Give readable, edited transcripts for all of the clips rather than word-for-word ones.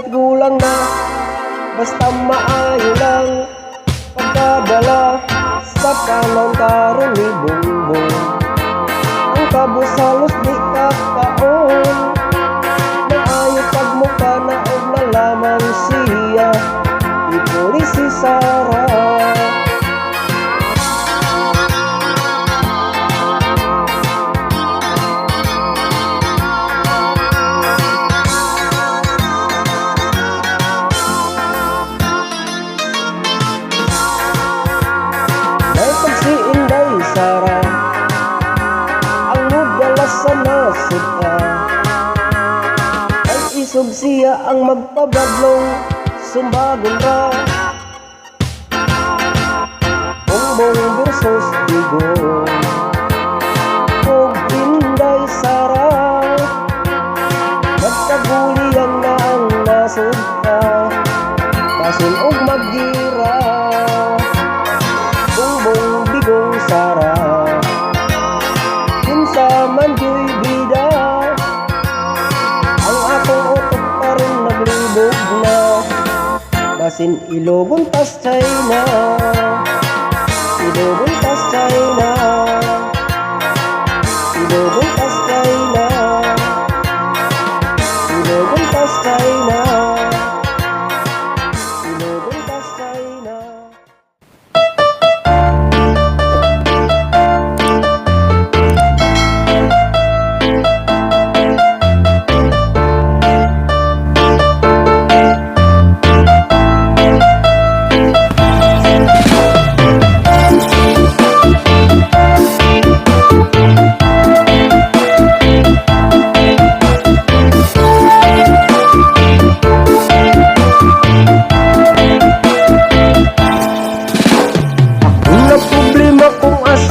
kahit gulang na, basta maayo lang pagdadala sa kanang karon ni Bongbong. Ang kabus halos di kakaon, maayo pagmuka na og nalaman siya ipuli si Sara. Si Inday Sara ang mudala sa nasod ka, ay isog siya ang magpabadlong sumbagon ka. Bongbong versus Digong og Inday Sara, magkagulian na ang nasod ka, basin og maggira. Bongbong Digong Sara, kinsa man jo'y bida, ang atong utok pa rin naglibog na, basin Ilogon tas China, Ilogon tas China, Ilogon tas China, Ilogon tas China, Ilogon tas China.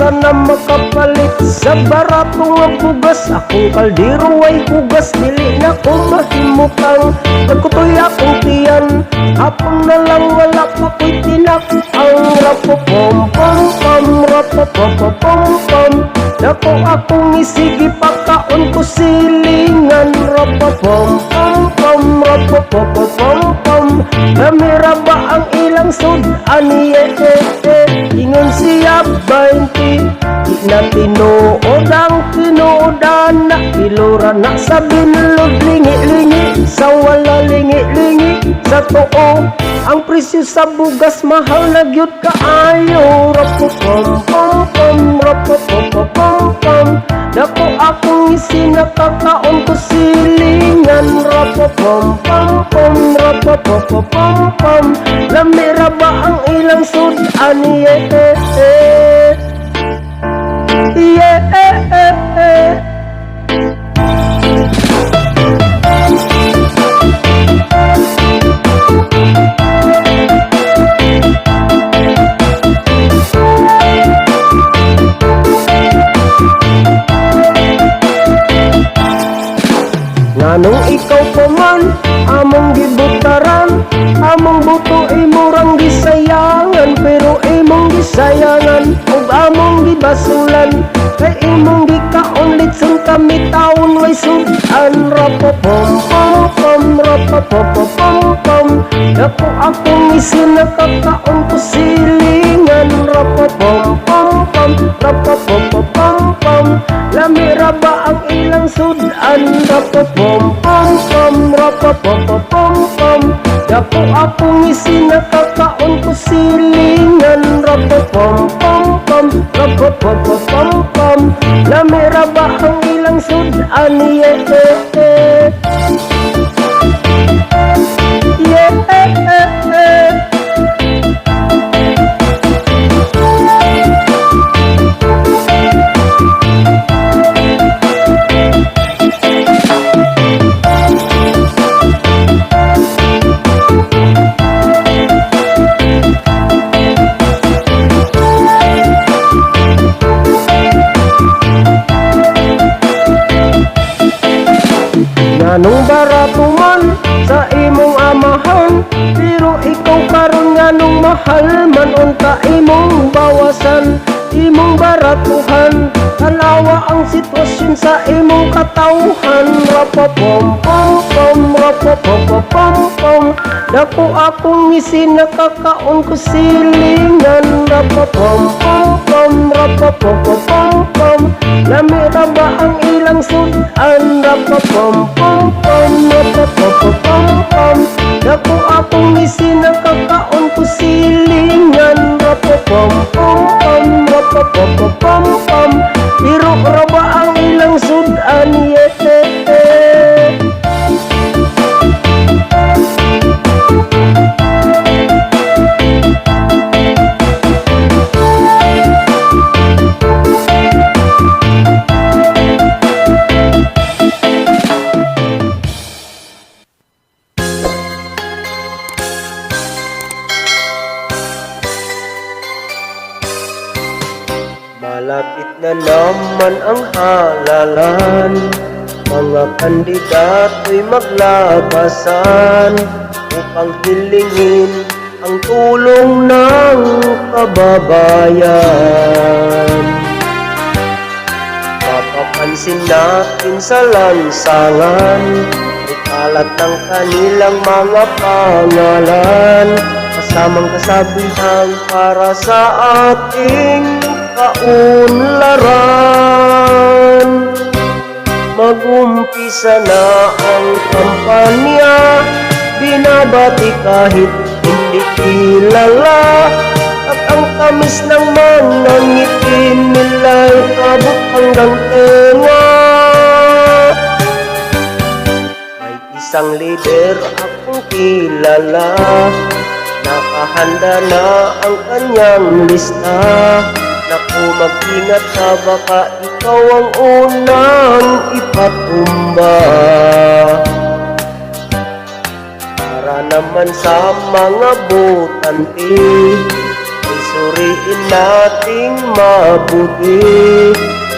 Na makapalit sa baratong nga bugas, akong kaldero ay hugas, dili na ko mahimukang pagkutoy akong tiyan, hapon na lang wala pa ko'y tinak. Ang rapopom-pom-pom, rapopom-pom-pom, dako akong isigi pagkaon ko silingan. Rapopom-pom-pom, rapopom-pom-pom, namira ba ang ilang sud aniye ingon siya 20, di na tinuod ang tinuodan na ilura na sa binlod, lingi-lingi sa wala lingi-lingi sa too. Ang presyo sa bugas mahal na gyud kaayo. Rapopom-pom-pom, rapopom-pom-pom, dako akong isinakakaon ko silingan. Rapopom-pom-pom, rapopom-pom-pom, lamira ba ang ilang sud aniye nganong ikaw pa man among gibutaran, among buto imurang gisayangan, pero imong gisayangan ug among gibasulan, kay imong gikaon litson kami taon way sudan. Rapopom-pom-pom, rapopom-pom-pom, dako akong isinakakaon ko silingan. Rapopom-pom-pom, rapopom-pom-pom, lamira ba ang ilang sudan. Rapopom-pom-pom, rapopom-pom-pom, dako akong isinakakaon ko silingan. Rapopom-pom-pom, rapopom-pom-pom, lamira ba ang ilang sudan niya nganong barato man sa imong amahan, pero ikaw karon nganong mahal man unta imong bawasan. imong baratuhan, tanawa ang sitwasyon sa imong katawhan. Rapapom pom pom, rapapom pom pom, dako akong ngisi nakakaon ko silingan. Rapapom pom pom, rapapom pom pom, lami ra ba ang ilang sudan? Rapapom pom pom, rapapom pom pom, dako akong ngisi nakakaon ko silingan. Rapapom pom pom, rapapom pom pom, biro ra ba ang ilang sudan? Malapit na naman ang halalan, mga kandidato'y maglabasan upang hilingin ang tulong ng kababayan. Mapapansin natin sa lansangan, ikalat ng kanilang mga pangalan, kasamang kasabihan para sa ating kaunlaran. Mag-umpisa na ang kampanya, binabati kahit hindi kilala, at ang tamis ng mga ngiti nila'y abot hanggang tenga. May isang leader akong kilala, nakahanda na ang kanyang lista. Naku, mag-ingat ka, baka ikaw ang unang ipatumba. Para naman sa mga botante, isuriin nating mabuti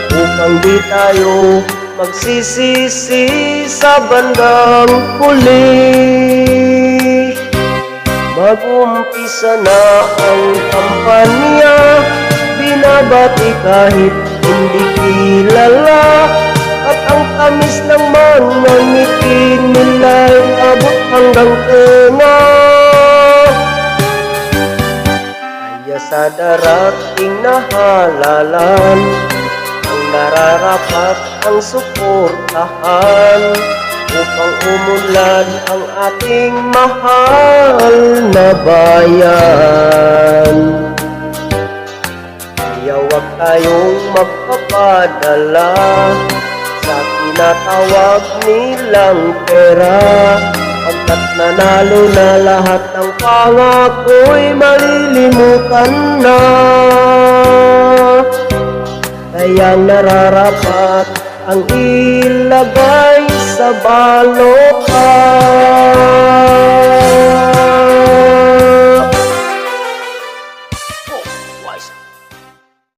upang di tayo magsisisi sa bandang huli. Mag-umpisa na ang kampanya, binabati kahit hindi kilala, at ang tamis ng mga ngiti nila'y abot hanggang tenga. Kaya sa darating na halalan, ang nararapat ang suportahan upang umunlad ang ating mahal na bayan. Kaya huwag tayong magpapadala sa tinatawag nilang pera, pagkat nanalo na lahat ng pangako'y malilimutan na. Kaya nararapat ang ilagay sa balokan.